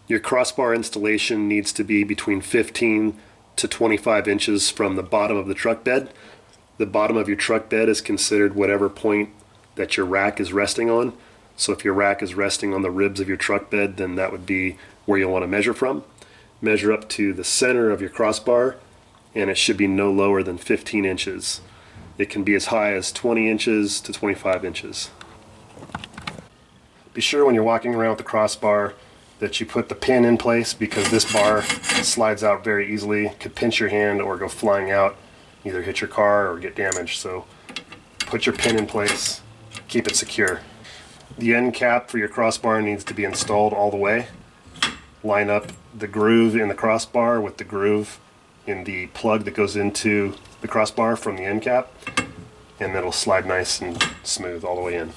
Your crossbar installation needs to be between 15 to 25 inches from the bottom of the truck bed. The bottom of your truck bed is considered whatever point that your rack is resting on. So if your rack is resting on the ribs of your truck bed, then that would be where you'll want to measure from. Measure up to the center of your crossbar, and it should be no lower than 15 inches. It can be as high as 20 inches to 25 inches. Be sure when you're walking around with the crossbar that you put the pin in place, because this bar slides out very easily, could pinch your hand or go flying out, either hit your car or get damaged. So put your pin in place, keep it secure. The end cap for your crossbar needs to be installed all the way. Line up the groove in the crossbar with the groove in the plug that goes into the crossbar from the end cap, and that'll slide nice and smooth all the way in.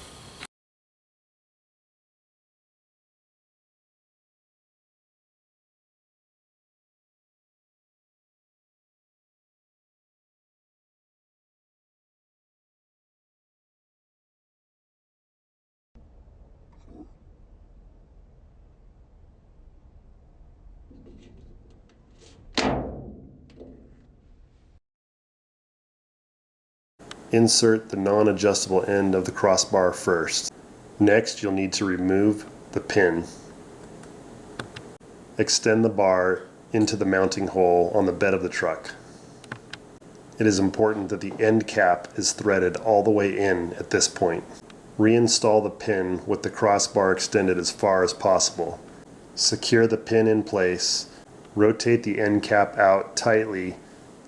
Insert the non-adjustable end of the crossbar first. Next, you'll need to remove the pin. Extend the bar into the mounting hole on the bed of the truck. It is important that the end cap is threaded all the way in at this point. Reinstall the pin with the crossbar extended as far as possible. Secure the pin in place. Rotate the end cap out tightly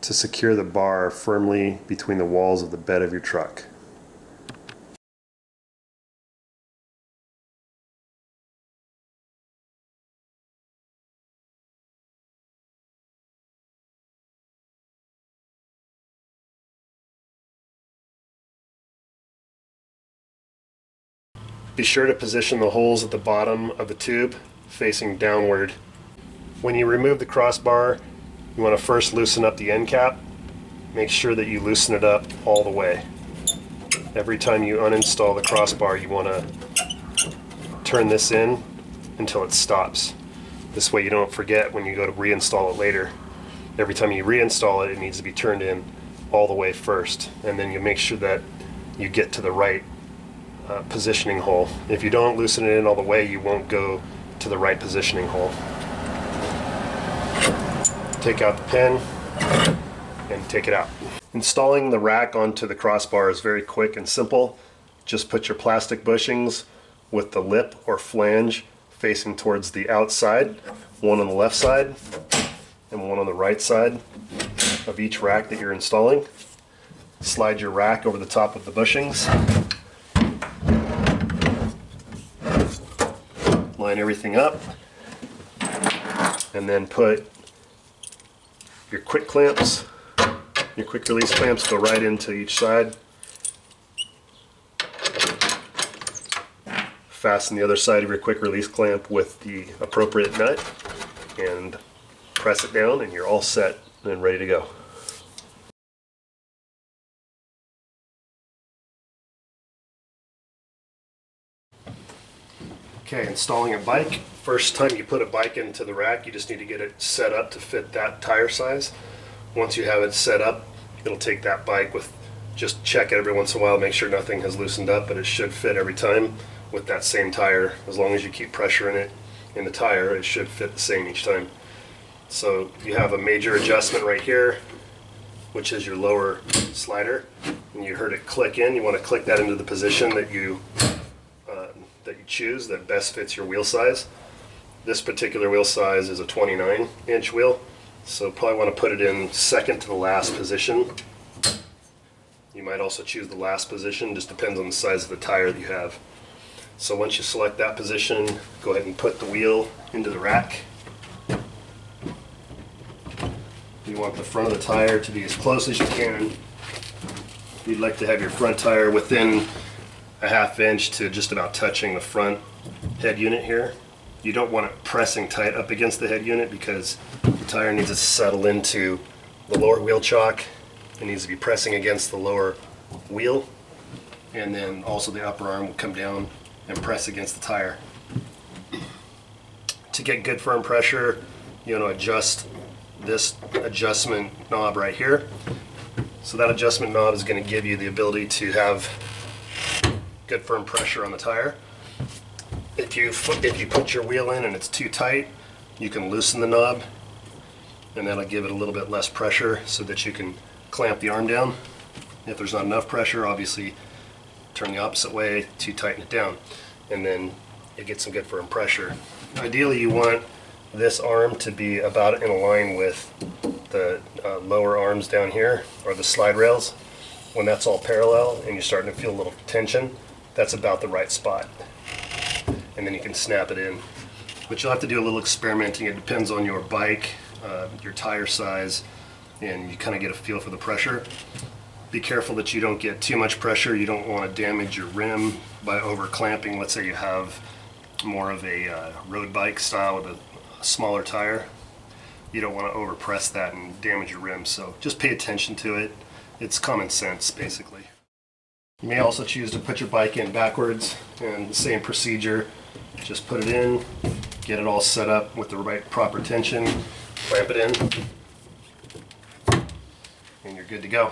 to secure the bar firmly between the walls of the bed of your truck. Be sure to position the holes at the bottom of the tube facing downward. When you remove the crossbar, you want to first loosen up the end cap. Make sure that you loosen it up all the way. Every time you uninstall the crossbar, you want to turn this in until it stops. This way you don't forget when you go to reinstall it later. Every time you reinstall it, it needs to be turned in all the way first, and then you make sure that you get to the right positioning hole. If you don't loosen it in all the way, you won't go to the right positioning hole. Take out the pin and take it out. Installing the rack onto the crossbar is very quick and simple. Just put your plastic bushings with the lip or flange facing towards the outside, one on the left side and one on the right side of each rack that you're installing. Slide your rack over the top of the bushings. Line everything up, and then put your quick clamps, your quick release clamps go right into each side. Fasten the other side of your quick release clamp with the appropriate nut and press it down, and you're all set and ready to go. Okay, installing a bike. First time you put a bike into the rack, you just need to get it set up to fit that tire size. Once you have it set up, it'll take that bike with, just check it every once in a while, make sure nothing has loosened up, but it should fit every time with that same tire. As long as you keep pressure in it, in the tire, it should fit the same each time. So you have a major adjustment right here, which is your lower slider. And you heard it click in. You want to click that into the position that you choose that best fits your wheel size. This particular wheel size is a 29-inch wheel, so probably want to put it in second to the last position. You might also choose the last position, just depends on the size of the tire that you have. So once you select that position, go ahead and put the wheel into the rack. You want the front of the tire to be as close as you can. You'd like to have your front tire within a ½ inch to just about touching the front head unit here. You don't want it pressing tight up against the head unit because the tire needs to settle into the lower wheel chock. It needs to be pressing against the lower wheel, and then also the upper arm will come down and press against the tire. to get good firm pressure, adjust this adjustment knob right here. So that adjustment knob is going to give you the ability to have good firm pressure on the tire. If you put your wheel in and it's too tight, you can loosen the knob, and that'll give it a little bit less pressure so that you can clamp the arm down. If there's not enough pressure, obviously turn the opposite way to tighten it down, and then it gets some good firm pressure. Ideally, you want this arm to be about in line with the lower arms down here, or the slide rails. When that's all parallel and you're starting to feel a little tension, that's about the right spot. And then you can snap it in. But you'll have to do a little experimenting. It depends on your bike, your tire size, and you kind of get a feel for the pressure. Be careful that you don't get too much pressure. You don't want to damage your rim by over clamping. Let's say you have more of a road bike style with a smaller tire. You don't want to over press that and damage your rim. So just pay attention to it. It's common sense, basically. You may also choose to put your bike in backwards, and the same procedure. Just put it in, get it all set up with the right proper tension, clamp it in, and you're good to go.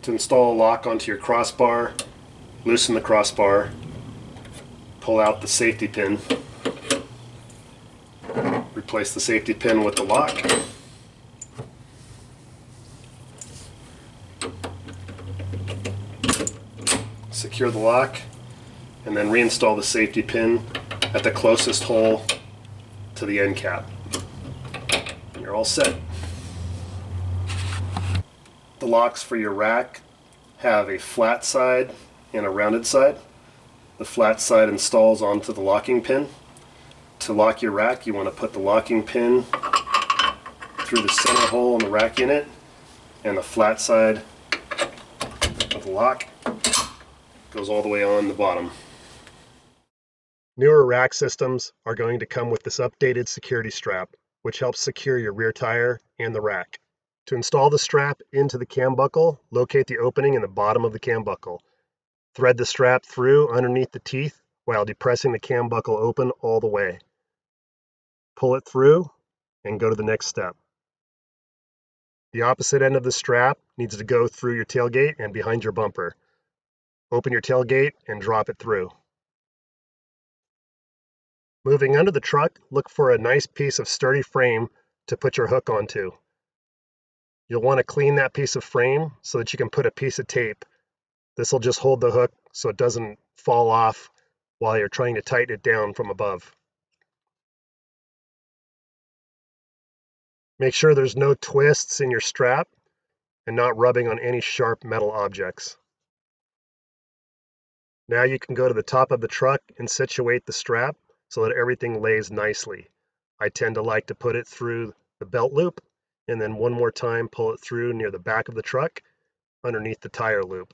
To install a lock onto your crossbar, loosen the crossbar, pull out the safety pin, replace the safety pin with the lock. Secure the lock, and then reinstall the safety pin at the closest hole to the end cap. And you're all set. The locks for your rack have a flat side and a rounded side. The flat side installs onto the locking pin. To lock your rack, you want to put the locking pin through the center hole in the rack unit, and the flat side of the lock goes all the way on the bottom. Newer rack systems are going to come with this updated security strap, which helps secure your rear tire and the rack. To install the strap into the cam buckle, locate the opening in the bottom of the cam buckle. Thread the strap through underneath the teeth while depressing the cam buckle open all the way. Pull it through and go to the next step. The opposite end of the strap needs to go through your tailgate and behind your bumper. Open your tailgate and drop it through. Moving under the truck, look for a nice piece of sturdy frame to put your hook onto. You'll want to clean that piece of frame so that you can put a piece of tape. This will just hold the hook so it doesn't fall off while you're trying to tighten it down from above. Make sure there's no twists in your strap and not rubbing on any sharp metal objects. Now you can go to the top of the truck and situate the strap so that everything lays nicely. I tend to like to put it through the belt loop, and then one more time pull it through near the back of the truck underneath the tire loop.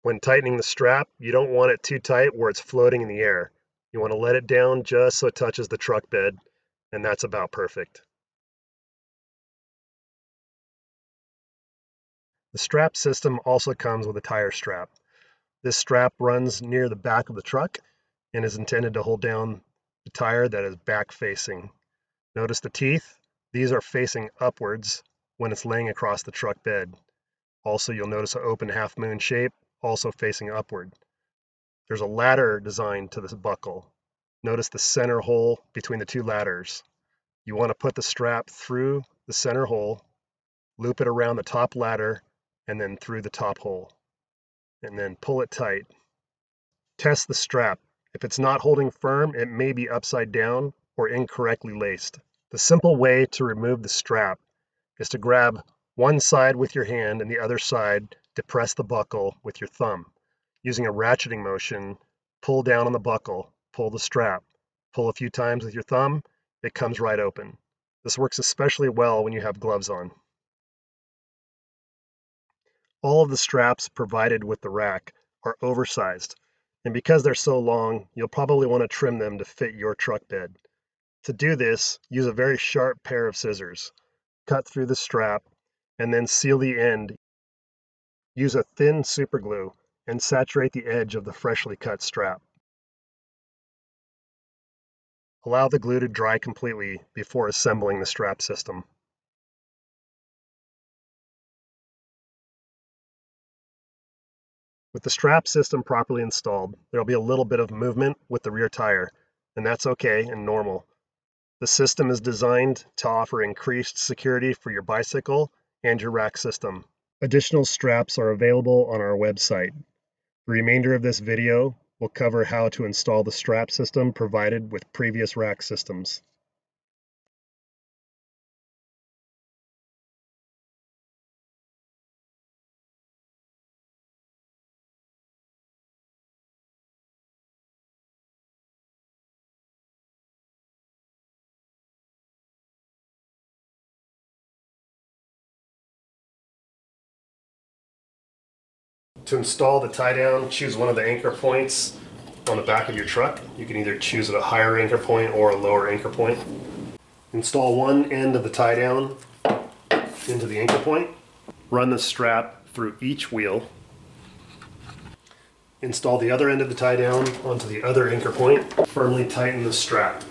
When tightening the strap, you don't want it too tight where it's floating in the air. You want to let it down just so it touches the truck bed, and that's about perfect. The strap system also comes with a tire strap. This strap runs near the back of the truck and is intended to hold down the tire that is back facing. Notice the teeth. These are facing upwards when it's laying across the truck bed. Also, you'll notice an open half moon shape, also facing upward. There's a ladder designed to this buckle. Notice the center hole between the two ladders. You want to put the strap through the center hole, loop it around the top ladder, and then through the top hole, and then pull it tight. Test the strap. If it's not holding firm, it may be upside down or incorrectly laced. The simple way to remove the strap is to grab one side with your hand and the other side depress the buckle with your thumb. Using a ratcheting motion, pull down on the buckle, pull the strap. Pull a few times with your thumb, it comes right open. This works especially well when you have gloves on. All of the straps provided with the rack are oversized, and because they're so long, you'll probably want to trim them to fit your truck bed. To do this, use a very sharp pair of scissors. Cut through the strap and then seal the end. Use a thin superglue and saturate the edge of the freshly cut strap. Allow the glue to dry completely before assembling the strap system. With the strap system properly installed, there will be a little bit of movement with the rear tire, and that's okay and normal. The system is designed to offer increased security for your bicycle and your rack system. Additional straps are available on our website. The remainder of this video will cover how to install the strap system provided with previous rack systems. To install the tie-down, choose one of the anchor points on the back of your truck. You can either choose a higher anchor point or a lower anchor point. Install one end of the tie-down into the anchor point. Run the strap through each wheel. Install the other end of the tie-down onto the other anchor point. Firmly tighten the strap.